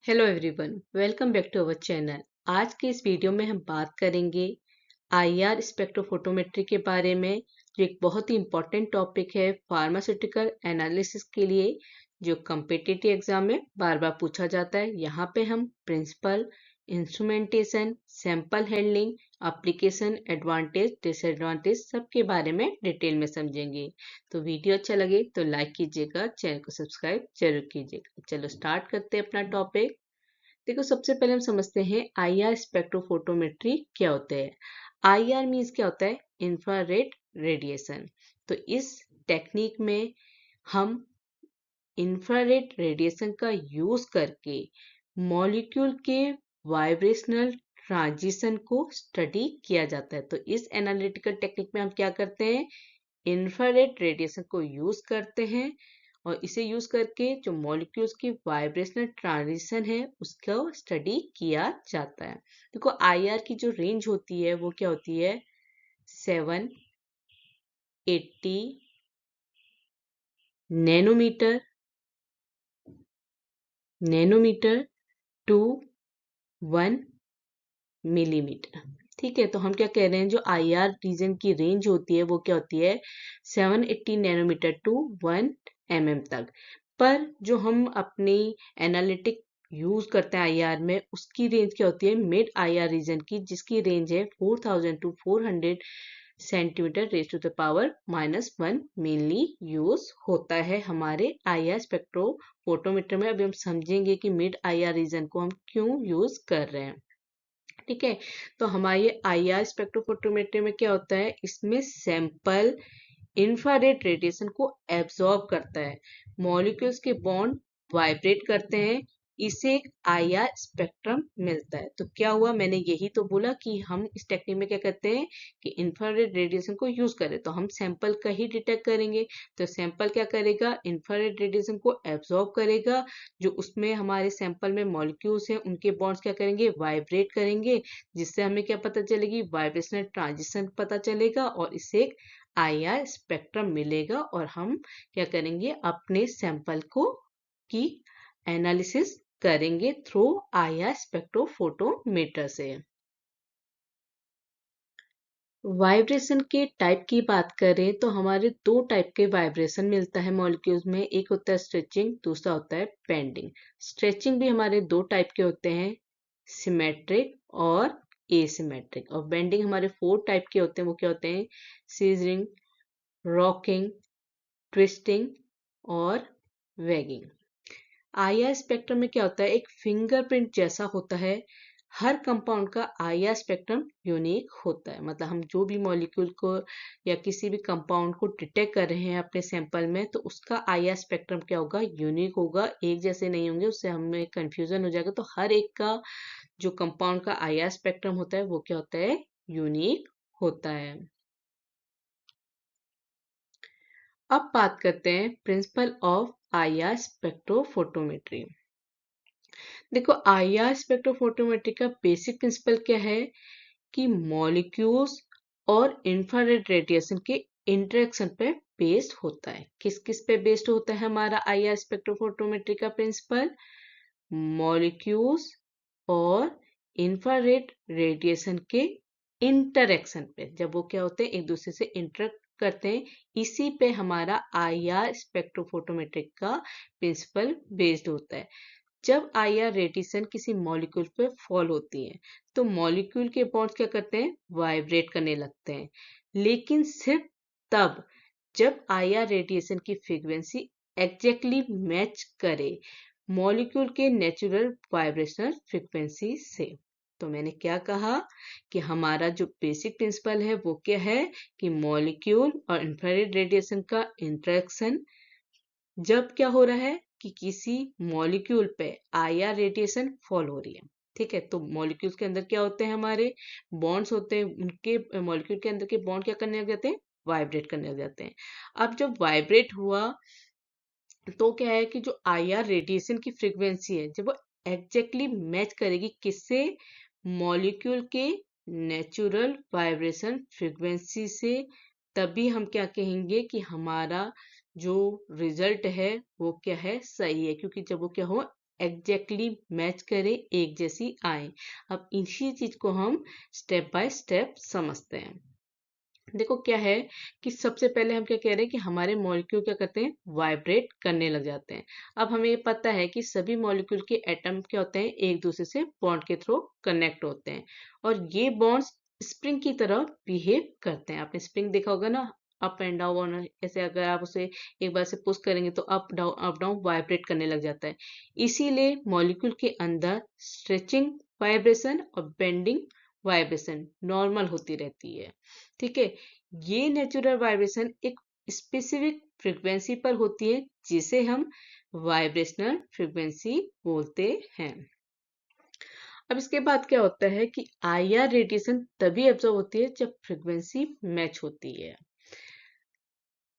Hello everyone, welcome back to our channel. आज के इस वीडियो में हम बात करेंगे आईआर स्पेक्ट्रोफोटोमेट्री के बारे में, जो एक बहुत ही इम्पोर्टेंट टॉपिक है फार्मास्यूटिकल एनालिसिस के लिए, जो कम्पिटिटिव एग्जाम में बार बार पूछा जाता है। यहाँ पे हम principle, instrumentation, sample handling, application, advantage, disadvantage सबके बारे में डिटेल में समझेंगे। तो वीडियो अच्छा लगे तो लाइक कीजिएगा, चैनल को सब्सक्राइब जरूर कीजिएगा। चलो स्टार्ट करते हैं अपना टॉपिक। देखो, सबसे पहले हम समझते हैं आईआर स्पेक्ट्रोफोटोमेट्री क्या होता है। आईआर मीन्स क्या होता है? Infrared radiation. तो इस टेक्निक में हम इंफ्रारेड रेडिएशन का यूज करके मॉलिक्यूल के वाइब्रेशनल ट्रांजिशन को स्टडी किया जाता है। तो इस एनालिटिकल टेक्निक में हम क्या करते हैं? इंफ्रारेड रेडिएशन को यूज करते हैं और इसे यूज करके जो मॉलिक्यूल्स की वाइब्रेशनल ट्रांजिशन है उसका स्टडी किया जाता है। देखो, आईआर की जो रेंज होती है वो क्या होती है? 780 नैनोमीटर टू 1 मिलीमीटर। ठीक है, तो हम क्या कह रहे हैं, जो आईआर रीजन की रेंज होती है वो क्या होती है? 780 नैनोमीटर टू 1 mm तक। पर जो हम अपनी एनालिटिक यूज करते हैं आईआर में, उसकी रेंज क्या होती है? मिड आईआर रीजन की, जिसकी रेंज है 4000 to 400 centimetre raise to the power -1 mainly use होता है हमारे आईआर स्पेक्ट्रोफोटोमीटर में। अभी हम समझेंगे कि मिड आईआर रीजन को हम क्यों यूज कर रहे हैं। ठीक है, तो हमारे आईआर स्पेक्ट्रोफोटोमेट्री में क्या होता है? इसमें सैंपल इंफ्रारेड रेडिएशन को एब्जॉर्ब करता है, मॉलिक्यूल्स के बॉन्ड वाइब्रेट करते हैं, इसे एक आईआर स्पेक्ट्रम मिलता है। तो क्या हुआ? मैंने यही तो बोला कि हम इस टेक्निक में क्या करते हैं कि इंफ्रारेड रेडिएशन को यूज करें, तो हम सैंपल का ही डिटेक्ट करेंगे। तो सैंपल क्या करेगा? इंफ्रारेड रेडिएशन को एब्जॉर्ब करेगा, जो उसमें हमारे सैंपल में मॉलिक्यूल्स हैं उनके बॉन्ड्स क्या करेंगे? वाइब्रेट करेंगे, जिससे हमें क्या पता चलेगी? वाइब्रेशनल ट्रांजिशन पता चलेगा और इससे एक आईआर स्पेक्ट्रम मिलेगा और हम क्या करेंगे? अपने सैंपल को की एनालिसिस करेंगे थ्रू आईआर स्पेक्ट्रोफोटोमीटर से। वाइब्रेशन के टाइप की बात करें तो हमारे दो टाइप के वाइब्रेशन मिलता है मॉलिक्यूल्स में। एक होता है स्ट्रेचिंग, दूसरा होता है बेंडिंग। स्ट्रेचिंग भी हमारे दो टाइप के होते हैं, सिमेट्रिक और एसिमेट्रिक। और बेंडिंग हमारे 4 टाइप के होते हैं। वो क्या होते हैं? सीजरिंग, रॉकिंग, ट्विस्टिंग और वैगिंग। आईआर स्पेक्ट्रम में क्या होता है? एक फिंगरप्रिंट जैसा होता है। हर कंपाउंड का आईआर स्पेक्ट्रम यूनिक होता है। मतलब हम जो भी मॉलिक्यूल को या किसी भी कंपाउंड को डिटेक्ट कर रहे हैं अपने सैंपल में, तो उसका आईआर स्पेक्ट्रम क्या होगा? यूनिक होगा, एक जैसे नहीं होंगे, उससे हमें कंफ्यूजन हो जाएगा। तो हर एक का जो कंपाउंड का आईआर स्पेक्ट्रम होता है वो क्या होता है? यूनिक होता है। अब बात करते हैं प्रिंसिपल ऑफ आईआर स्पेक्ट्रोफोटोमेट्री। देखो, आईआर स्पेक्ट्रोफोटोमेट्री का बेसिक प्रिंसिपल क्या है कि मॉलिक्यूल्स और इंफ्रारेड रेडिएशन के इंटरेक्शन पे बेस्ड होता है। किस किस पे बेस्ड होता है हमारा आईआर स्पेक्ट्रोफोटोमेट्री का प्रिंसिपल? मॉलिक्यूल्स और इंफ्रारेड रेडिएशन के इंटरेक्शन पे। जब वो क्या होते हैं? एक दूसरे से इंटरेक्ट करते हैं, इसी पे हमारा आईआर स्पेक्ट्रोफोटोमेट्रिक का प्रिंसिपल बेस्ड होता है। जब आईआर रेडिएशन किसी मॉलिक्यूल पे फॉल होती है तो मॉलिक्यूल के बॉन्ड्स क्या करते हैं? वाइब्रेट करने लगते हैं, लेकिन सिर्फ तब जब आईआर रेडिएशन की फ्रीक्वेंसी एग्जैक्टली मैच करे मॉलिक्यूल के नेचुरल वाइब्रेशनल फ्रीक्वेंसी से। तो मैंने क्या कहा कि हमारा जो बेसिक प्रिंसिपल है वो क्या है कि मॉलिक्यूल और इंफ्रारेड रेडिएशन का इंटरेक्शन जब क्या हो रहा है कि किसी मॉलिक्यूल पे आईआर रेडिएशन फॉल हो रही है। ठीक है, तो मॉलिक्यूल्स के अंदर क्या होते हैं? हमारे बॉन्ड्स होते हैं, उनके मॉलिक्यूल के अंदर के बॉन्ड क्या करने लग जाते हैं? वाइब्रेट करने लग जाते हैं। अब जब वाइब्रेट हुआ तो क्या है कि जो आईआर रेडिएशन की फ्रीक्वेंसी है, जब वो एग्जैक्टली मैच करेगी किससे? मॉलिक्यूल के नेचुरल वाइब्रेशन फ्रीक्वेंसी से, तभी हम क्या कहेंगे कि हमारा जो रिजल्ट है वो क्या है? सही है। क्योंकि जब वो क्या हो, एग्जैक्टली मैच करे, एक जैसी आए। अब इसी चीज को हम स्टेप बाय स्टेप समझते हैं। देखो क्या है कि सबसे पहले हम क्या कह रहे हैं कि हमारे मॉलिक्यूल क्या करते हैं, वाइब्रेट करने लग जाते हैं। अब हमें ये पता है कि सभी मॉलिक्यूल के एटम क्या होते हैं, एक दूसरे से बॉन्ड के थ्रू कनेक्ट होते हैं और ये बॉन्ड्स स्प्रिंग की तरह बिहेव करते हैं। आपने स्प्रिंग देखा होगा ना, अप एंड डाउन, ऐसे अगर आप उसे एक बार से पुश करेंगे तो अप डाउन वाइब्रेट करने लग जाता है। इसीलिए मॉलिक्यूल के अंदर स्ट्रेचिंग वाइब्रेशन और बेंडिंग वाइब्रेशन नॉर्मल होती रहती है। ठीक है, ये नेचुरल वाइब्रेशन एक स्पेसिफिक फ्रीक्वेंसी पर होती है जिसे हम वाइब्रेशनल फ्रीक्वेंसी बोलते हैं। अब इसके बाद क्या होता है कि आईआर रेडिएशन तभी एब्जॉर्ब होती है जब फ्रीक्वेंसी मैच होती है।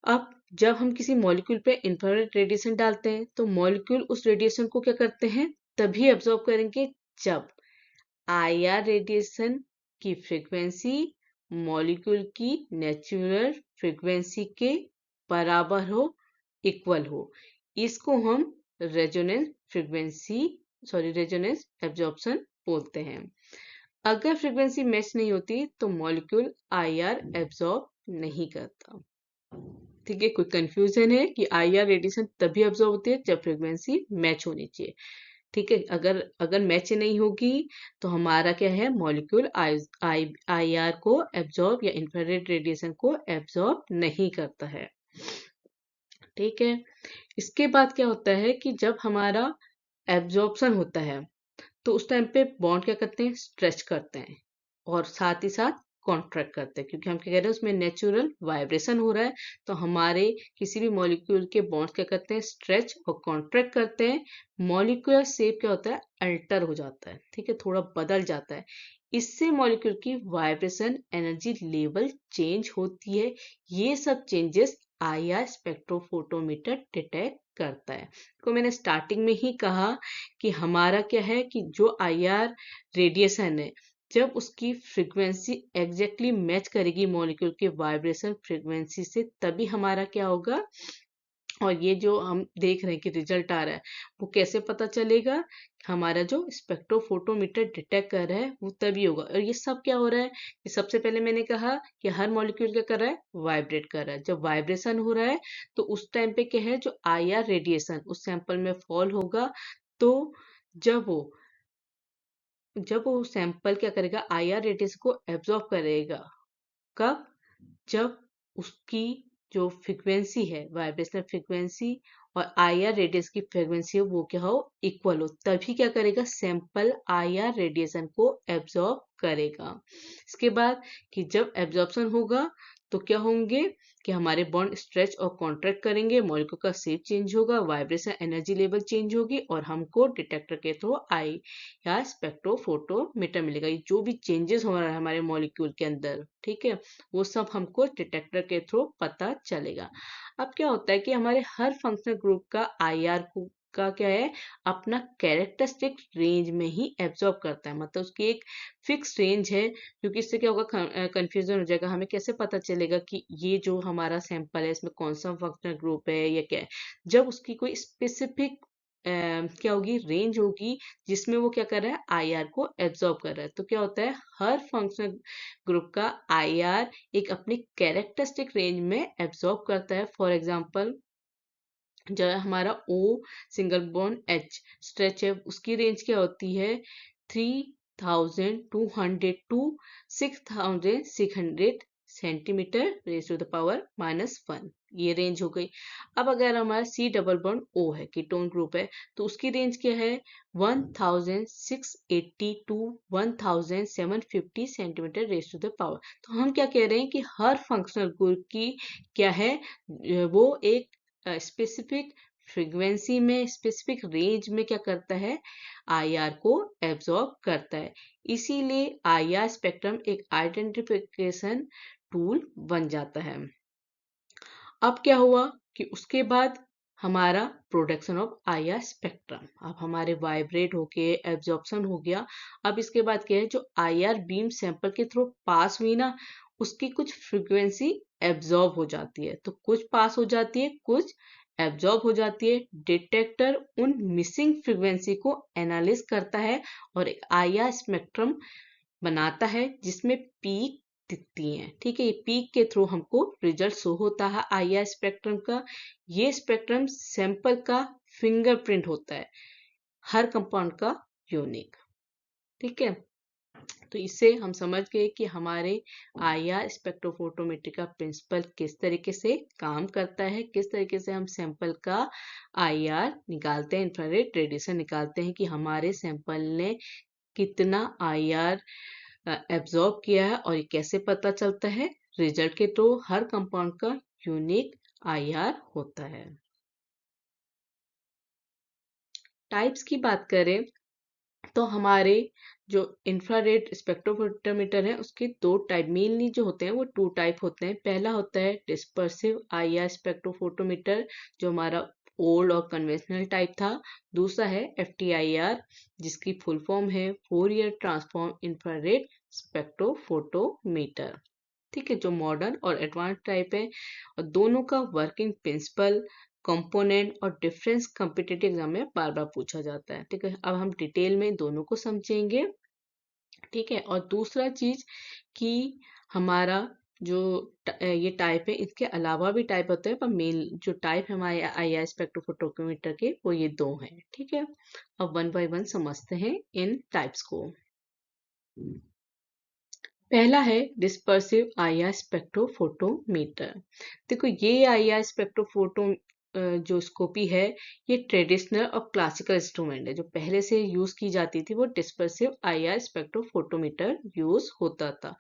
अब जब हम किसी मॉलिक्यूल पे इंफ्रारेड रेडिएशन डालते हैं तो मॉलिक्यूल उस रेडिएशन को क्या करते हैं, तभी एब्जॉर्ब करेंगे जब आईआर रेडिएशन की फ्रीक्वेंसी मॉलिक्यूल की नेचुरल फ्रीक्वेंसी के बराबर हो, इक्वल हो। इसको हम रेजोनेंस फ्रीक्वेंसी रेजोनेंस एब्जॉर्प्शन बोलते हैं। अगर फ्रीक्वेंसी मैच नहीं होती तो मॉलिक्यूल आईआर एब्जॉर्ब नहीं करता। ठीक है, कोई कंफ्यूजन है कि आईआर रेडिएशन तभी एब्जॉर्ब होती है जब फ्रीक्वेंसी मैच होनी चाहिए। ठीक है, अगर अगर मैच नहीं होगी तो हमारा क्या है, मॉलिक्यूल आई आर को एब्जॉर्ब या इंफ्रारेड रेडिएशन को एब्जॉर्ब नहीं करता है। ठीक है, इसके बाद क्या होता है कि जब हमारा एब्जॉर्प्शन होता है तो उस टाइम पे बॉन्ड क्या करते हैं, स्ट्रेच करते हैं और साथ ही साथ कॉन्ट्रैक्ट करते हैं, क्योंकि हम क्या कह रहे हैं उसमें नेचुरल वाइब्रेशन हो रहा है। तो हमारे किसी भी मॉलिक्यूल के बॉन्ड्स क्या करते हैं, स्ट्रेच और कॉन्ट्रैक्ट करते हैं। मॉलिक्यूलर शेप क्या होता है, अल्टर हो जाता है। ठीक है, थोड़ा बदल जाता है। इससे मॉलिक्यूल की वाइब्रेशन एनर्जी लेवल चेंज होती है। ये सब चेंजेस आईआर स्पेक्ट्रोफोटोमीटर डिटेक्ट करता है। तो मैंने स्टार्टिंग में ही कहा कि हमारा क्या है कि जो आईआर रेडिएशन है, जब उसकी फ्रीक्वेंसी एग्जैक्टली मैच करेगी मॉलिक्यूल के वाइब्रेशन फ्रीक्वेंसी से, तभी हमारा क्या होगा। और ये जो हम देख रहे हैं कि रिजल्ट आ रहा है, वो कैसे पता चलेगा, हमारा जो स्पेक्ट्रोफोटोमीटर डिटेक्ट कर रहा है वो तभी होगा। और ये सब क्या हो रहा है कि सबसे पहले मैंने कहा कि हर मॉलिक्यूल क्या कर रहा है, वाइब्रेट कर रहा है। जब वाइब्रेशन हो रहा है तो उस टाइम पे क्या है, जो आईआर रेडिएशन उस सैंपल में फॉल होगा। तो जब वो जब वो सैंपल क्या करेगा, आईआर रेडिएशन को एब्जॉर्ब करेगा। कब? जब उसकी जो फ्रीक्वेंसी है, वाइब्रेशनल फ्रीक्वेंसी और आईआर रेडियस की फ्रीक्वेंसी वो क्या हो, इक्वल हो, तभी क्या करेगा, सैंपल आईआर रेडिएशन को एब्जॉर्ब करेगा। इसके बाद कि जब एब्जॉर्प्शन होगा तो क्या होंगे कि हमारे बॉन्ड स्ट्रेच और कॉन्ट्रैक्ट करेंगे, मॉलिक्यूल का शेप चेंज होगा, वाइब्रेशन एनर्जी लेवल चेंज होगी और हमको डिटेक्टर के थ्रू आई या स्पेक्ट्रोफोटोमीटर मिलेगा। ये जो भी चेंजेस हो रहा है हमारे मॉलिक्यूल के अंदर, ठीक है, वो सब हमको डिटेक्टर के थ्रू पता चलेगा। अब क्या होता है कि हमारे हर फंक्शनल ग्रुप का आईआर का क्या है, अपना कैरेक्टरिस्टिक रेंज में ही एब्जॉर्ब करता है। मतलब उसकी एक फिक्स रेंज है, क्योंकि इससे क्या होगा, कंफ्यूजन हो जाएगा। हमें कैसे पता चलेगा कि ये जो हमारा सैंपल है इसमें कौन सा फंक्शनल ग्रुप है या क्या है, जब उसकी कोई स्पेसिफिक क्या होगी, रेंज होगी जिसमें वो क्या कर रहा है, आईआर को एब्जॉर्ब कर रहा है। तो क्या होता है, हर फंक्शनल ग्रुप का आईआर एक अपनी कैरेक्टरिस्टिक रेंज में एब्जॉर्ब करता है। फॉर एग्जांपल, जो हमारा O single bond H stretch है, उसकी रेंज क्या होती है, 3200 to 6600 centimetre raise to the power -1, ये रेंज हो गई। अब अगर हमारा सी डबल बॉन्ड ओ है, कीटोन ग्रुप है, तो उसकी रेंज क्या है, 1680 to 1750 centimetre raise to the power. तो हम क्या कह रहे हैं कि हर फंक्शनल ग्रुप की क्या है, वो एक स्पेसिफिक फ्रीक्वेंसी में, स्पेसिफिक रेंज में क्या करता है, आईआर को एब्जॉर्ब करता है। इसीलिए आईआर स्पेक्ट्रम एक आइडेंटिफिकेशन टूल बन जाता है। अब क्या हुआ कि उसके बाद हमारा प्रोडक्शन ऑफ आईआर स्पेक्ट्रम, अब हमारे वाइब्रेट होके एब्जॉर्प्शन हो गया। अब इसके बाद क्या है, जो आईआर बीम सैंपल के थ्रू पास हुई ना, उसकी कुछ फ्रीक्वेंसी एब्जॉर्ब हो जाती है। तो कुछ पास हो जाती है, कुछ एब्जॉर्ब हो जाती है। डिटेक्टर उन मिसिंग फ्रीक्वेंसी को एनालाइज करता है और एक आईआर स्पेक्ट्रम बनाता है जिसमें पीक दिखती हैं। ठीक है, ये पीक के थ्रू हमको रिजल्ट शो होता है आईआर स्पेक्ट्रम का। ये स्पेक्ट्रम सैंपल का फिंगरप्रिंट होता है, हर कंपाउंड का यूनिक। ठीक है, तो इससे हम समझ गए कि हमारे आईआर स्पेक्ट्रोफोटोमेट्री का प्रिंसिपल किस तरीके से काम करता है, किस तरीके से हम सैंपल का आईआर निकालते हैं, इंफ्रारेड रेडिएशन निकालते हैं कि हमारे सैंपल ने कितना आईआर एब्जॉर्ब किया है, और ये कैसे पता चलता है। रिजल्ट के थ्रू हर कंपाउंड का यूनिक आईआर होता है। टाइप्स की बात करें तो हमारे जो इंफ्रारेड स्पेक्ट्रोफोटोमीटर है उसके दो टाइप मेनली जो होते हैं, वो टू टाइप होते हैं। पहला होता है डिस्पर्सिव आईआर स्पेक्ट्रोफोटोमीटर, जो हमारा ओल्ड और कन्वेंशनल टाइप था। दूसरा है एफटीआईआर, जिसकी फुल फॉर्म है फोरियर ट्रांसफॉर्म इंफ्रारेड स्पेक्ट्रोफोटोमीटर। ठीक है, जो मॉडर्न और एडवांस टाइप है, और दोनों का वर्किंग प्रिंसिपल, कंपोनेंट और डिफरेंस कॉम्पिटिटिव एग्जाम में बार बार पूछा जाता है। ठीक है, अब हम डिटेल में दोनों को समझेंगे। ठीक है, और दूसरा चीज कि हमारा जो ये टाइप है, इसके अलावा भी टाइप होते हैं, पर मेन जो टाइप है हमारे आईआर स्पेक्ट्रोफोटोमीटर के, वो ये दो हैं। ठीक है, अब वन बाय वन समझते हैं इन टाइप्स को। पहला है डिस्पर्सिव आईआर स्पेक्ट्रोफोटोमीटर। देखो, ये आईआर स्पेक्ट्रोफोटो जो स्कोपी है, ये ट्रेडिशनल और क्लासिकल इंस्ट्रूमेंट है। जो पहले से यूज की जाती थी वो डिस्पर्सिव आईआर स्पेक्ट्रोफोटोमीटर यूज होता था।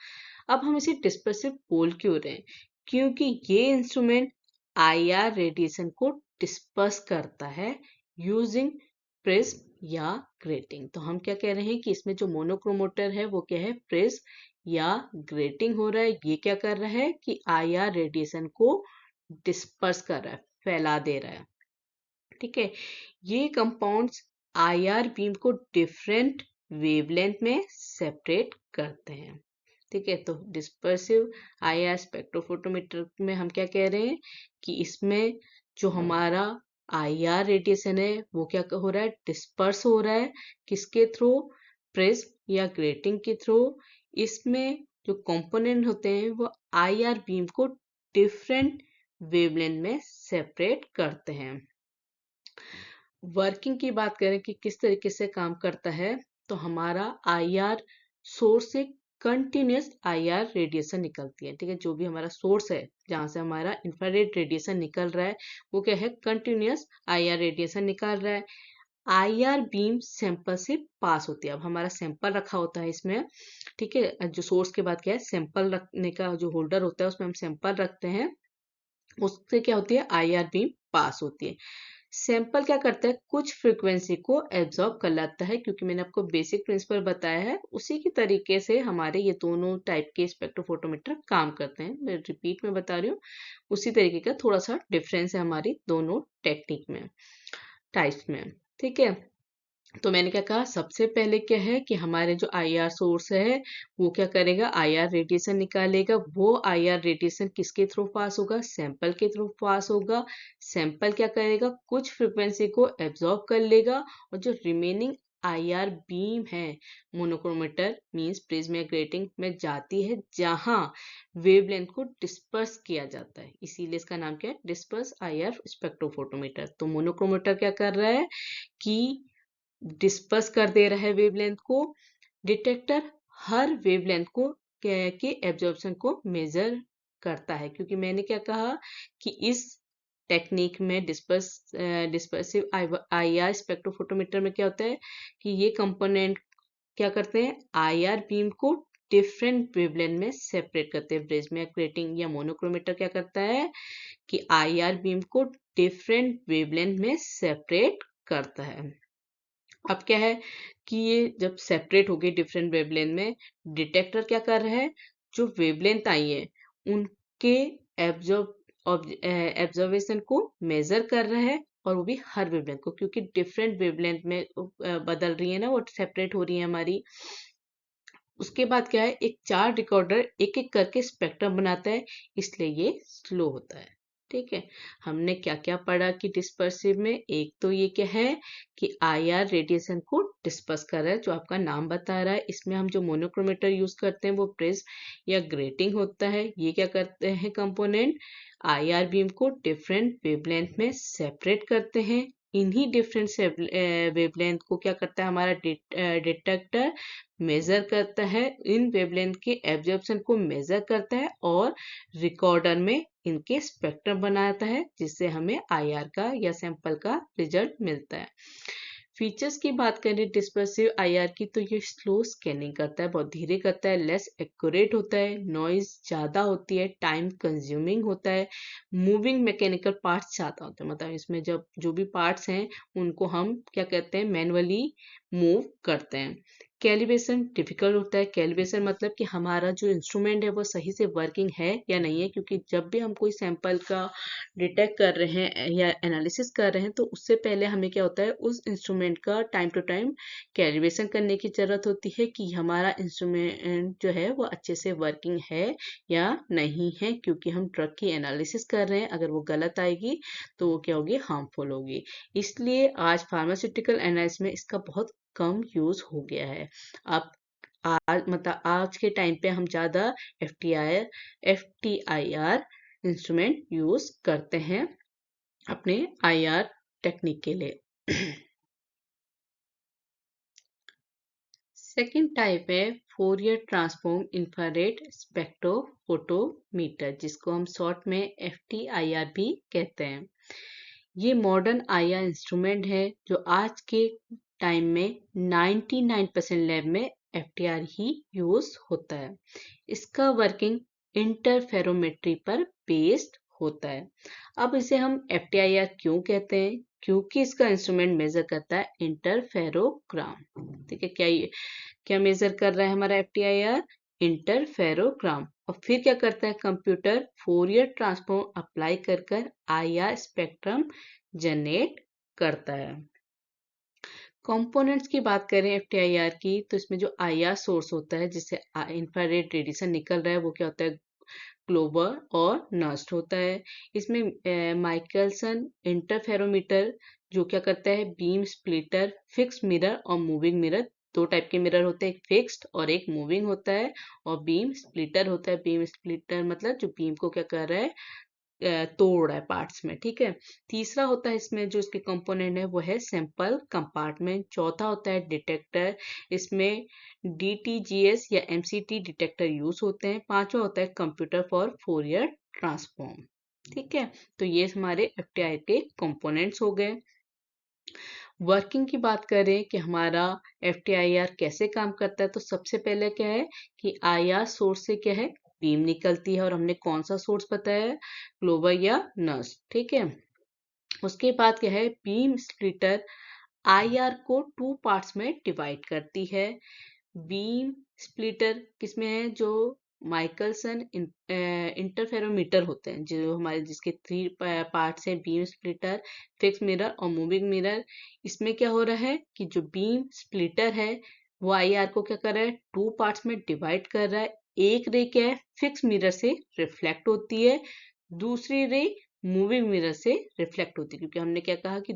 अब हम इसे डिस्पर्सिव बोल क्यों रहे हैं? क्योंकि ये इंस्ट्रूमेंट आईआर रेडिएशन को डिस्पर्स करता है यूजिंग प्रिज्म या ग्रेटिंग। तो हम क्या कह रहे हैं कि इसमें जो मोनोक्रोमोटर है वो क्या है, प्रिज्म या ग्रेटिंग हो रहा है। ये क्या कर रहा है कि आईआर रेडिएशन को डिस्पर्स कर रहा है, फैला दे रहा है। ठीक है, ये कंपाउंड्स आईआर बीम को डिफरेंट वेवलेंथ में सेपरेट करते हैं। ठीक है, तो डिस्पर्सिव आईआर स्पेक्ट्रोफोटोमीटर में हम क्या कह रहे हैं कि इसमें जो हमारा आईआर रेडिएशन है वो क्या हो रहा है, डिस्पर्स हो रहा है। किसके थ्रू? प्रिज्म या ग्रेटिंग के थ्रू। इसमें जो कंपोनेंट होते हैं वो आईआर बीम को डिफरेंट वेवलेंथ में सेपरेट करते हैं। वर्किंग की बात करें कि किस तरीके से काम करता है, तो हमारा आईआर सोर्स से कंटिन्यूस आईआर रेडिएशन निकलती है। ठीक है, जो भी हमारा सोर्स है जहां से हमारा इंफ्रारेड रेडिएशन निकल रहा है, वो क्या है, कंटिन्यूस आईआर रेडिएशन निकाल रहा है। आईआर बीम सैंपल से पास होती है। अब हमारा सैंपल रखा होता है इसमें। ठीक है, जो सोर्स के बाद क्या है, सैंपल रखने का जो होल्डर होता है उसमें हम सैंपल रखते हैं, उससे क्या होती है, आईआर बीम पास होती है। सैंपल क्या करता है, कुछ फ्रीक्वेंसी को एब्जॉर्ब कर लेता है। क्योंकि मैंने आपको बेसिक प्रिंसिपल बताया है, उसी की तरीके से हमारे ये दोनों टाइप के स्पेक्ट्रोफोटोमीटर काम करते हैं। मैं रिपीट में बता रही हूँ, उसी तरीके का थोड़ा सा डिफरेंस है हमारी दोनों टेक्निक में, टाइप्स में। ठीक है, तो मैंने क्या कहा, सबसे पहले क्या है कि हमारे जो आईआर सोर्स है वो क्या करेगा, आईआर रेडिएशन निकालेगा। वो आईआर रेडिएशन किसके थ्रू पास होगा, सैंपल के थ्रू पास होगा। सैंपल क्या करेगा, कुछ फ्रीक्वेंसी को एब्जॉर्ब कर लेगा, और जो रिमेनिंग आईआर बीम है, मोनोक्रोमेटर मींस प्रिज्म या ग्रेटिंग में जाती है, जहां वेवलेंथ को डिस्पर्स किया जाता है। इसीलिए इसका नाम क्या है, डिस्पर्स आईआर स्पेक्ट्रोफोटोमीटर। तो मोनोक्रोमेटर क्या कर रहा है कि डिस्पर्स कर दे रहा है वेवलेंथ को। डिटेक्टर हर वेवलेंथ को के एब्जॉर्प्शन को मेजर करता है। क्योंकि मैंने क्या कहा कि इस टेक्निक में डिस्पर्सिव आईआर स्पेक्ट्रोफोटोमीटर में क्या होता है कि ये कंपोनेंट क्या करते हैं, आईआर बीम को डिफरेंट वेवलेंथ में सेपरेट करते हैं। प्रिज्म या ग्रेटिंग या मोनोक्रोमेटर क्या करता है कि आईआर बीम को डिफरेंट वेवलेंथ में सेपरेट करता है। अब क्या है कि ये जब सेपरेट हो गए डिफरेंट वेवलेंथ में, डिटेक्टर क्या कर रहा है, जो वेवलेंथ आई है उनके एब्जॉर्वेशन को मेजर कर रहा है, और वो भी हर वेवलेंथ को। क्योंकि डिफरेंट वेवलेंथ में बदल रही है ना, वो सेपरेट हो रही है हमारी। उसके बाद क्या है, एक चार्ट रिकॉर्डर एक एक करके स्पेक्ट्रम बनाता है, इसलिए ये स्लो होता है। ठीक है। हमने क्या क्या पढ़ा कि डिस्पर्सिव में, एक तो ये क्या है कि आईआर रेडिएशन को डिस्पर्स कर रहा है, जो आपका नाम बता रहा है। इसमें हम जो मोनोक्रोमेटर यूज करते हैं वो प्रिज्म या ग्रेटिंग होता है। ये क्या करते हैं कंपोनेंट, आईआर बीम को डिफरेंट वेवलेंथ में सेपरेट करते हैं। इन्हीं डिफरेंट वेवलेंथ को क्या करता है हमारा डिटेक्टर मेजर करता है, इन वेवलेंथ के एब्जॉर्प्शन को मेजर करता है और रिकॉर्डर में इनके स्पेक्ट्रम बनाता है, जिससे हमें आईआर का या सैंपल का रिजल्ट मिलता है। फीचर्स की बात करें डिस्पर्सिव आईआर की, तो ये स्लो स्कैनिंग करता है, बहुत धीरे करता है, लेस एक्यूरेट होता है, नॉइज ज़्यादा होती है, टाइम कंज्यूमिंग होता है, मूविंग मैकेनिकल पार्ट्स ज़्यादा होते हैं। मतलब इसमें जब जो भी पार्ट्स हैं उनको हम क्या कहते हैं मैनुअली मूव करते हैं। कैलिब्रेशन डिफिकल्ट होता है। कैलिब्रेशन मतलब कि हमारा जो इंस्ट्रूमेंट है वो सही से वर्किंग है या नहीं है, क्योंकि जब भी हम कोई सैंपल का डिटेक्ट कर रहे हैं या एनालिसिस कर रहे हैं तो उससे पहले हमें क्या होता है उस इंस्ट्रूमेंट का टाइम टू टाइम कैलिब्रेशन करने की ज़रूरत होती है कि हमारा इंस्ट्रूमेंट जो है वो अच्छे से वर्किंग है या नहीं है, क्योंकि हम ड्रग की एनालिसिस कर रहे हैं, अगर वो गलत आएगी तो वो क्या होगी, हार्मफुल होगी। इसलिए आज फार्मास्यूटिकल एनालिसिस में इसका बहुत कम यूज हो गया है। अब आज के टाइम पे हम ज़्यादा F T I R instrument use करते हैं अपने आईआर टेक्निक के लिए। सेकेंड टाइप है फोरियर ट्रांसफॉर्म इंफ्रारेड स्पेक्ट्रोफोटोमीटर, जिसको हम शॉर्ट में FTIR भी कहते हैं। ये मॉडर्न आईआर इंस्ट्रूमेंट है जो आज के टाइम में 99% लैब में FTIR ही यूज होता है। इसका वर्किंग इंटरफेरोमेट्री पर बेस्ड होता है। अब इसे हम FTIR क्यों कहते हैं, क्योंकि इसका इंस्ट्रूमेंट मेजर करता है इंटरफेरोग्राम। ठीक है, क्या मेजर कर रहा है हमारा FTIR, इंटरफेरोग्राम। और फिर क्या करता है कंप्यूटर, फोरियर ट्रांसफॉर्म अप्लाई कर कर आईआर स्पेक्ट्रम जनरेट करता है। कंपोनेंट्स की बात करें FTIR की, तो इसमें जो आईआर सोर्स होता है जिससे इंफ्रारेड रेडिएशन निकल रहा है वो क्या होता है, ग्लोबल और नस्ट होता है। इसमें माइकलसन इंटरफेरोमीटर जो क्या करता है, बीम स्प्लिटर, फिक्स मिरर और मूविंग मिरर, दो टाइप के मिरर होते हैं, एक फिक्स्ड और एक मूविंग होता है। और बीम स्प्लिटर होता है, बीम स्प्लिटर मतलब जो बीम को क्या कर रहा है, तोड़ रहा है पार्ट्स में। ठीक है। तीसरा होता है इसमें जो इसके कंपोनेंट है वो है सैंपल कंपार्टमेंट। चौथा होता है डिटेक्टर, इसमें DTGS या MCT डिटेक्टर यूज होते हैं। पांचवा होता है कंप्यूटर फॉर फोरियर ट्रांसफॉर्म। ठीक है, तो ये हमारे FTIR के कंपोनेंट्स हो गए। वर्किंग की बात करें कि हमारा FTIR कैसे काम करता है, तो सबसे पहले क्या है कि IR सोर्स से क्या है, बीम निकलती है, और हमने कौन सा सोर्स बताया, ग्लोबल या नर्स। ठीक है। उसके बाद क्या है, बीम स्प्लिटर IR को टू पार्ट्स में डिवाइड करती है। बीम स्प्लिटर किसमें है, जो माइकलसन इंटरफेरोमीटर होते हैं, जो हमारे जिसके 3 पार्ट्स हैं, बीम स्प्लिटर, फिक्स मिरर और मूविंग मिरर। इसमें क्या हो रहा है कि जो बीम स्प्लिटर है वो आईआर को क्या कर रहा है, टू पार्ट्स में डिवाइड कर रहा है। एक रे क्या है, फिक्स मिरर से रिफ्लेक्ट होती है, दूसरी रे मूविंग मिरर से रिफ्लेक्ट होती है, क्योंकि हमने क्या कहा कि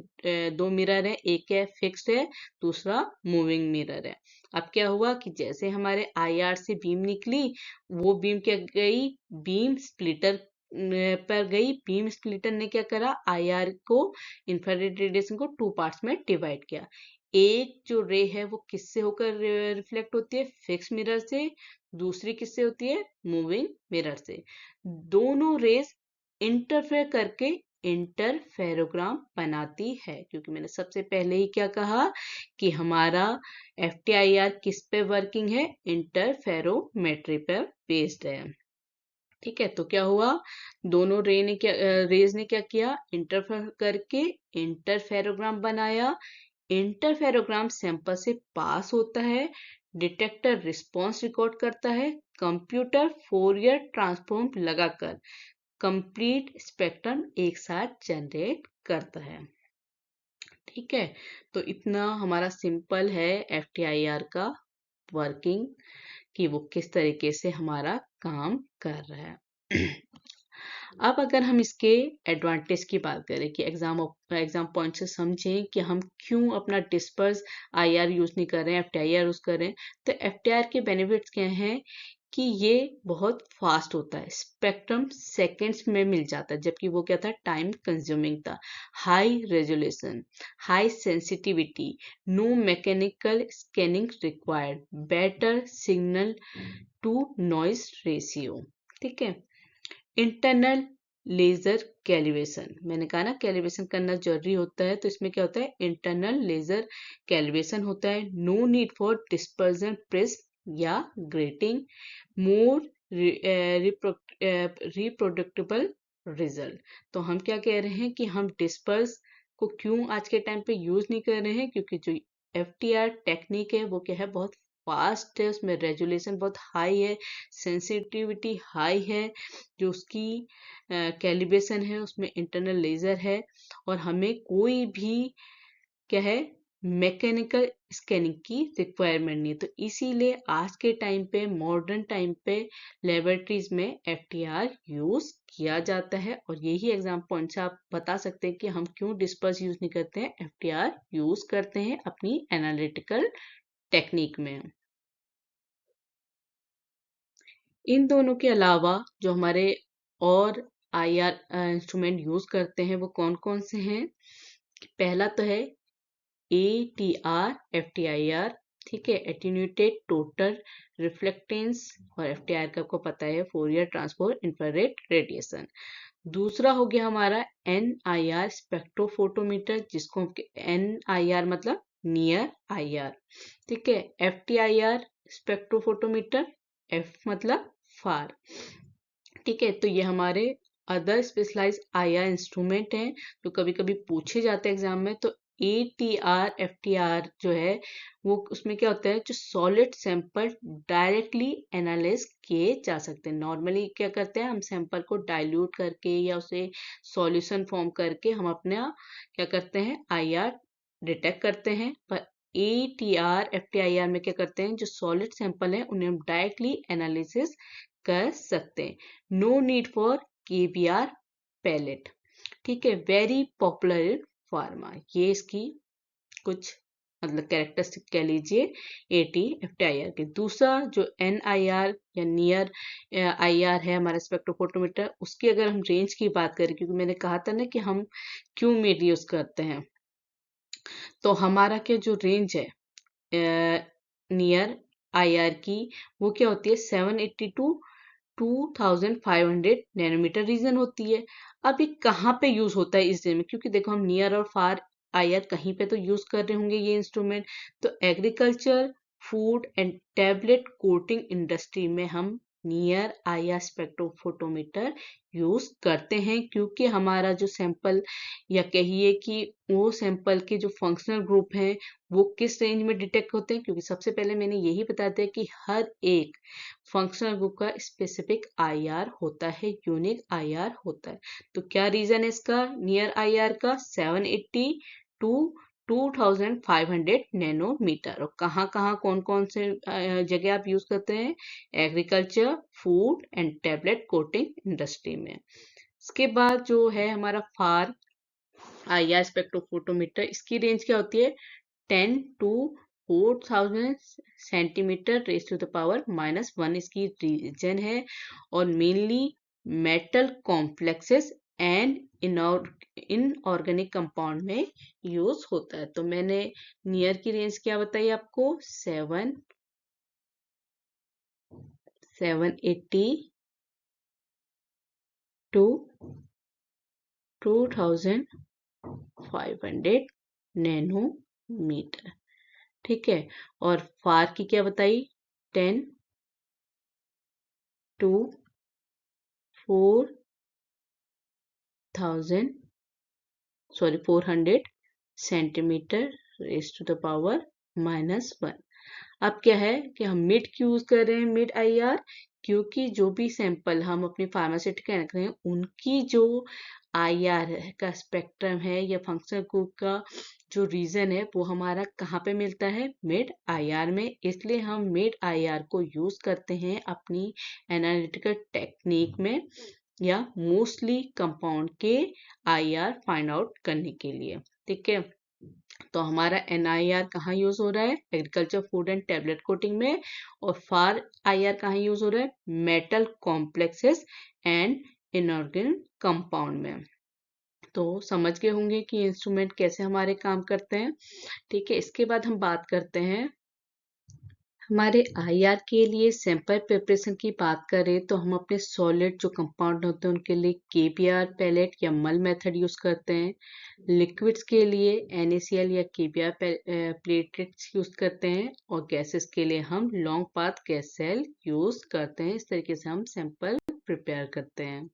दो मिरर है, एक क्या है फिक्स्ड है, दूसरा मूविंग मिरर है। अब क्या हुआ कि जैसे हमारे आईआर से बीम निकली, वो बीम क्या गई, बीम स्प्लिटर पर गई। बीम स्प्लिटर ने क्या करा, आईआर को, इंफ्रारेड रेडिएशन को टू पार्ट्स में डिवाइड किया। एक जो रे है वो किससे होकर रिफ्लेक्ट होती है, फिक्स मिरर से, दूसरी किससे होती है, मूविंग मिरर से। दोनों रेस इंटरफेयर करके इंटरफेरोग्राम बनाती है, क्योंकि मैंने सबसे पहले ही क्या कहा कि हमारा FTIR किस पे वर्किंग है, इंटरफेरोमेट्री पर बेस्ड है। ठीक है, तो क्या हुआ, दोनों रेज ने क्या किया, इंटरफेयर करके इंटरफेरोग्राम बनाया। इंटरफेरोग्राम सैंपल से पास होता है, डिटेक्टर रिस्पॉन्स रिकॉर्ड करता है, कंप्यूटर फोरियर ट्रांसफॉर्म लगाकर कंप्लीट स्पेक्ट्रम एक साथ जनरेट करता है। ठीक है, तो इतना हमारा सिंपल है FTIR का वर्किंग, कि वो किस तरीके से हमारा काम कर रहा है। अब अगर हम इसके एडवांटेज की बात करें कि एग्जाम पॉइंट से समझें कि हम क्यों अपना डिस्पर्स आईआर यूज नहीं कर रहे हैं, एफटीआईआर यूज कर रहे हैं, तो एफटीआईआर के बेनिफिट्स क्या हैं कि ये बहुत फास्ट होता है, स्पेक्ट्रम सेकेंड्स में मिल जाता है, जबकि वो क्या था, टाइम कंज्यूमिंग था। High resolution, high sensitivity, no mechanical scanning required, better signal to noise ratio. ठीक है। इंटरनल लेजर कैलिब्रेशन, मैंने कहा ना कैलिब्रेशन करना जरूरी होता है, तो इसमें क्या होता है, इंटरनल लेजर कैलिब्रेशन होता है। No need for dispersion prism या ग्रेटिंग, मोर रिप्रोडक्टिबल रिजल्ट। तो हम क्या कह रहे हैं कि हम डिस्पर्स को क्यों आज के टाइम पे यूज नहीं कर रहे हैं, क्योंकि जो एफटीआर टेक्निक है वो क्या है, बहुत फास्ट है, उसमें रेजोल्यूशन बहुत हाई है, सेंसिटिविटी हाई है, जो उसकी कैलिब्रेशन है उसमें इंटरनल लेजर है, और हमें कोई भी क्या है, मैकेनिकल स्कैनिंग की रिक्वायरमेंट नहीं है। तो इसीलिए आज के टाइम पे, मॉडर्न टाइम पे, लेबोरेटरीज में एफटीआर यूज किया जाता है, और यही एग्जाम पॉइंट से आप बता सकते हैं कि हम क्यों डिस्पर्स यूज नहीं करते हैं, एफटीआर यूज करते हैं अपनी एनालिटिकल टेक्निक में। इन दोनों के अलावा जो हमारे और आईआर इंस्ट्रूमेंट यूज करते हैं वो कौन कौन से हैं। पहला तो है ATR FTIR, ठीक है, एटीन्यूटेड टोटल रिफ्लेक्टेंस, और FTIR का आपको पता है, फोरियर ट्रांसफॉर्म इंफ्रारेड रेडिएशन। दूसरा हो गया हमारा NIR स्पेक्ट्रोफोटोमीटर, जिसको NIR मतलब नियर आईआर, ठीक है, FTIR स्पेक्ट्रोफोटोमीटर, F मतलब फार। ठीक है, तो ये हमारे अदर स्पेशलाइज आईआर इंस्ट्रूमेंट हैं जो कभी कभी पूछे जाते हैं एग्जाम में। तो ATR FTR जो है वो, उसमें क्या होता है, जो सॉलिड सैंपल डायरेक्टली एनालाइज किए जा सकते हैं। नॉर्मली क्या करते हैं, हम सैंपल को डाइल्यूट करके या उसे सॉल्यूशन फॉर्म करके हम अपना क्या करते हैं, आईआर डिटेक्ट करते हैं। पर ATR FTIR में क्या करते हैं, जो सॉलिड सैंपल है उन्हें हम डायरेक्टली एनालिसिस कर सकते हैं। No need for KVR pellet, ठीक है, वेरी पॉपुलर इन फार्मा। ये इसकी कुछ मतलब कैरेक्टरिस्टिक कह लीजिए AT FTIR के। दूसरा जो NIR या नियर आईआर है हमारा स्पेक्ट्रोफोटोमीटर, उसकी अगर हम रेंज की बात करें, क्योंकि मैंने कहा था ना कि हम क्यों मिड यूज करते हैं, तो हमारा क्या जो रेंज है नियर आईआर की, वो क्या होती है, 780 टू 2500 नैनोमीटर रीजन होती है। अब ये कहाँ पे यूज होता है इस रेंज में, क्योंकि देखो हम नियर और फार आईआर कहीं पे तो यूज कर रहे होंगे ये इंस्ट्रूमेंट, तो agriculture, food and tablet coating industry में हम नियर आईआर स्पेक्ट्रोफोटोमीटर यूज करते हैं, क्योंकि हमारा जो सैंपल, या कहिए कि वो सैंपल के जो फंक्शनल ग्रुप हैं वो किस रेंज में डिटेक्ट होते हैं, क्योंकि सबसे पहले मैंने यही बता दिया कि हर एक फंक्शनल ग्रुप का स्पेसिफिक आईआर होता है, यूनिक आईआर होता है। तो क्या रीजन है इसका नियर आईआर का, 780 टू 2500 नैनोमीटर। और कहाँ कहाँ कौन कौन से जगह आप यूज करते हैं, agriculture, food and tablet coating industry में। इसके बाद जो है हमारा फार आईआर स्पेक्ट्रोफोटोमीटर, इसकी रेंज क्या होती है, 10 to 4000 centimetre raise to the power -1 इसकी रीजन है, और mainly metal complexes and inorganic compound में यूज होता है। तो मैंने नियर की रेंज क्या बताई आपको, 780 टू 2500 नैनोमीटर, ठीक है। और फार की क्या बताई, 10 to 400 centimetre raise to the power -1। अब क्या है कि हम मिड क्यों यूज कर रहे हैं, मिड आईआर, क्योंकि जो भी सैंपल हम अपनी फार्मास्यूटिकल रख रहे हैं उनकी जो आईआर का स्पेक्ट्रम है या फंक्शनल ग्रुप का जो रीजन है वो हमारा कहाँ पे मिलता है, मिड आईआर में। इसलिए हम मिड आईआर को यूज करते हैं अपनी एनालिटिकल टेक्निक में, या मोस्टली कंपाउंड के IR फाइंड आउट करने के लिए। ठीक है, तो हमारा NIR कहाँ यूज हो रहा है? Agriculture food and tablet coating में। और फार IR कहाँ यूज हो रहा है? Metal complexes and inorganic compound में। तो समझ गए होंगे कि इंस्ट्रूमेंट कैसे हमारे काम करते हैं। ठीक है, इसके बाद हम बात करते हैं हमारे IR के लिए सैंपल प्रिपरेशन की बात करें तो हम अपने सॉलिड जो कंपाउंड होते हैं उनके लिए KBR पैलेट या मल मेथड यूज करते हैं। लिक्विड्स के लिए NaCl या KBR प्लेटेट्स यूज करते हैं। और गैसेस के लिए हम long path gas cell use करते हैं। इस तरीके से हम सैंपल प्रिपेयर करते हैं।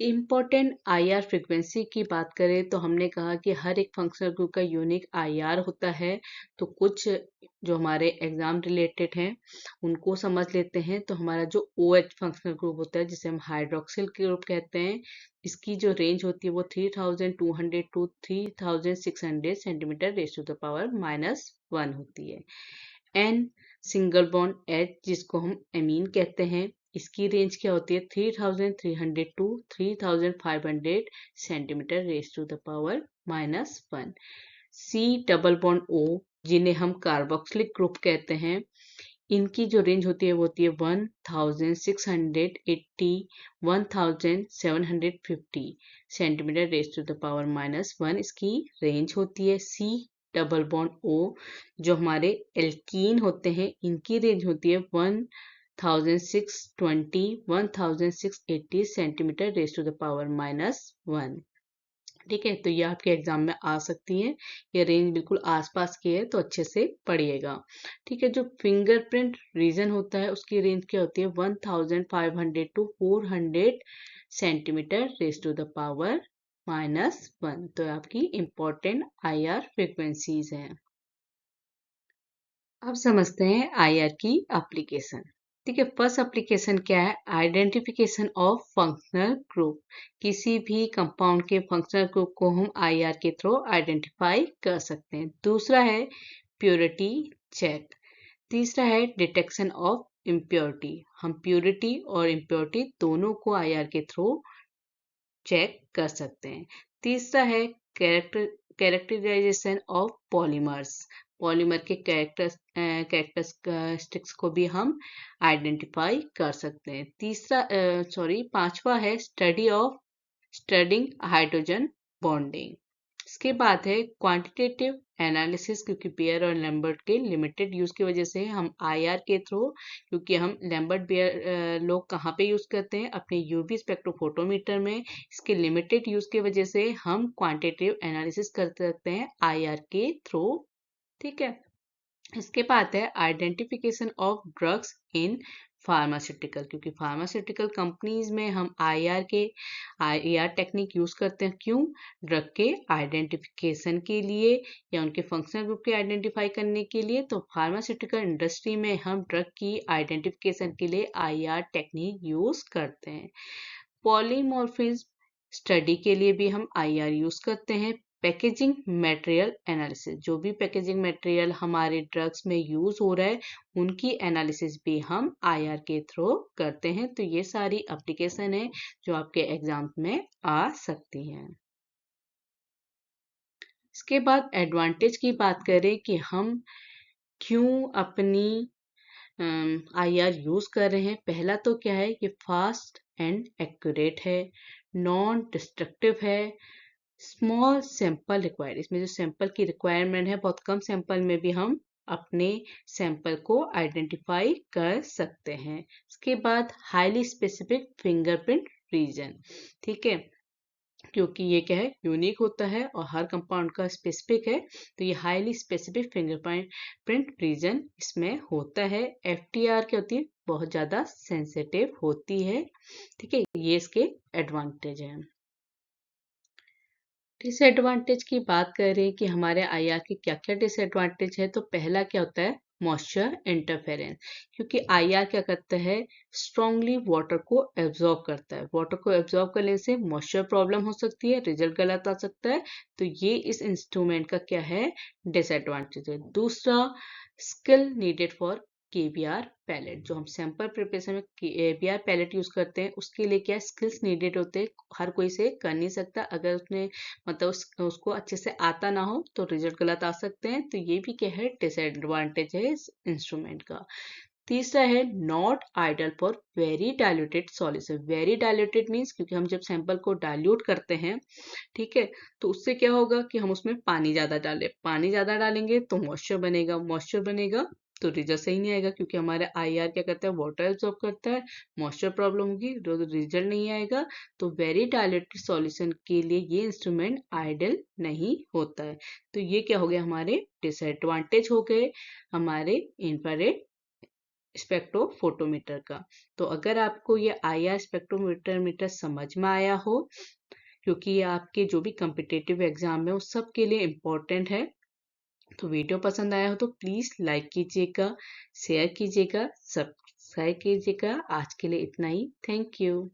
इम्पोर्टेंट IR फ्रीक्वेंसी की बात करें तो हमने कहा कि हर एक फंक्शनल ग्रुप का यूनिक IR होता है। तो कुछ जो हमारे एग्जाम रिलेटेड हैं उनको समझ लेते हैं। तो हमारा जो OH फंक्शनल ग्रुप होता है जिसे हम हाइड्रोक्सिल ग्रुप कहते हैं, इसकी जो रेंज होती है वो 3200 to 3600 centimetre raise to the power -1 होती है। N सिंगल बॉन्ड H जिसको हम एमीन कहते हैं, इसकी रेंज क्या होती है? 3300 to 3500 centimetre raise to the power -1। C double bond O जिन्हें हम कार्बोक्सिलिक ग्रुप कहते हैं, इनकी जो रेंज होती है वो होती है 1680 1750 centimetre raise to the power -1 इसकी रेंज होती है। C डबल बॉन्ड O जो हमारे एल्कीन होते हैं, इनकी रेंज होती है 1620 1680 centimetre raise to the power -1। ठीक है, तो ये आपके एग्जाम में आ सकती है। ये रेंज बिल्कुल आसपास की है तो अच्छे से पढ़िएगा। ठीक है, जो फिंगरप्रिंट रीजन होता है उसकी रेंज क्या होती है? 1500 to 400 centimetre raise to the power -1। तो आपकी इंपॉर्टेंट IR फ्रीक्वेंसीज हैं। अब समझते हैं IR की एप्लीकेशन। ठीक है, फर्स्ट एप्लीकेशन क्या है? Identification of functional group. किसी भी कंपाउंड के फंक्शनल ग्रुप को हम IR के थ्रू आइडेंटिफाई कर सकते हैं। दूसरा है प्योरिटी चेक। तीसरा है डिटेक्शन ऑफ इम्प्योरिटी। हम प्योरिटी और इम्प्योरिटी दोनों को IR के थ्रू चेक कर सकते हैं। तीसरा है कैरेक्टराइजेशन ऑफ पॉलीमर्स। पॉलीमर के कैरेक्टरिस्टिक्स को भी हम आइडेंटिफाई कर सकते हैं। पांचवा है स्टडिंग हाइड्रोजन बॉन्डिंग। इसके बाद है क्वांटिटेटिव एनालिसिस, क्योंकि बेयर और लैम्बर्ट के लिमिटेड यूज की वजह से हम IR के थ्रू, क्योंकि हम लैम्बर्ट बेयर लोग कहाँ पे यूज करते हैं? अपने UV स्पेक्ट्रोफोटोमीटर में। इसके लिमिटेड यूज की वजह से हम क्वांटिटेटिव एनालिसिस कर सकते हैं IR के थ्रू। ठीक है, इसके बाद है identification of drugs in pharmaceutical, क्योंकि फार्मास्यूटिकल कंपनीज में हम IR टेक्निक यूज करते हैं। क्यों? ड्रग के आइडेंटिफिकेशन के लिए या उनके फंक्शनल ग्रुप के आइडेंटिफाई करने के लिए। तो फार्मास्यूटिकल इंडस्ट्री में हम ड्रग की आइडेंटिफिकेशन के लिए IR टेक्निक यूज करते हैं। पॉलीमॉर्फिज्म स्टडी के लिए भी हम IR यूज करते हैं। पैकेजिंग मटेरियल एनालिसिस, जो भी पैकेजिंग मटेरियल हमारे ड्रग्स में यूज हो रहा है उनकी एनालिसिस भी हम IR के थ्रू करते हैं। तो ये सारी एप्लीकेशन है जो आपके एग्जाम में आ सकती हैं। इसके बाद एडवांटेज की बात करें कि हम क्यों अपनी IR यूज कर रहे हैं। पहला तो क्या है? ये फास्ट एंड एक्यूरेट है, नॉन डिस्ट्रक्टिव है, स्मॉल सैंपल रिक्वायर्ड। इसमें जो सैंपल की रिक्वायरमेंट है, बहुत कम सैंपल में भी हम अपने सैंपल को आइडेंटिफाई कर सकते हैं। इसके बाद हाईली स्पेसिफिक फिंगरप्रिंट रीजन। ठीक है, क्योंकि ये क्या है? यूनिक होता है और हर कंपाउंड का स्पेसिफिक है, तो ये हाईली स्पेसिफिक फिंगरप्रिंट रीजन इसमें होता है। FTR क्या होती है? बहुत ज्यादा सेंसिटिव होती है। ठीक है, ये इसके एडवांटेज है। डिसएडवांटेज की बात करें कि हमारे IR के क्या क्या डिसएडवांटेज है, तो पहला क्या होता है? मॉइस्चर इंटरफेरेंस, क्योंकि IR क्या करता है? स्ट्रांगली वाटर को एब्जॉर्ब करता है। वाटर को एब्जॉर्ब करने से मॉइस्चर प्रॉब्लम हो सकती है, रिजल्ट गलत आ सकता है। तो ये इस इंस्ट्रूमेंट का क्या है? डिसएडवांटेज है। दूसरा, skill needed for KBR pellet. जो हम सैंपल प्रिपरेशन में KBR पैलेट यूज करते हैं उसके लिए क्या स्किल्स नीडेड होते हैं, हर कोई से कर नहीं सकता। अगर उसने मतलब उसको अच्छे से आता ना हो तो रिजल्ट गलत आ सकते हैं। तो ये भी क्या है, डिसएडवांटेज है इस इंस्ट्रूमेंट का। तीसरा है not ideal for very diluted solution. Very diluted means क्योंकि हम जब सैंपल को डाइल्यूट करते हैं, ठीक है, तो उससे क्या होगा कि हम उसमें पानी ज्यादा डालें, पानी ज्यादा डालेंगे तो मॉइस्चर बनेगा, मॉइस्चर बनेगा तो रिजल्ट सही नहीं आएगा, क्योंकि हमारे आईआर क्या करता है, वाटर एब्जॉर्ब करता है, मॉइस्चर प्रॉब्लम होगी तो रिजल्ट नहीं आएगा। तो वेरी डाइल्यूटेड सॉल्यूशन के लिए ये इंस्ट्रूमेंट आइडल नहीं होता है। तो ये क्या हो गया, हमारे डिसएडवांटेज हो गए हमारे इंफ्रारेड स्पेक्ट्रोफोटोमीटर का। तो अगर आपको ये आईआर स्पेक्ट्रोमीटर मीटर समझ में आया हो, क्योंकि ये आपके जो भी कम्पिटेटिव एग्जाम है उस सब के लिए इम्पोर्टेंट है, तो वीडियो पसंद आया हो तो प्लीज लाइक कीजिएगा, शेयर कीजिएगा, सब्सक्राइब कीजिएगा। आज के लिए इतना ही। Thank you.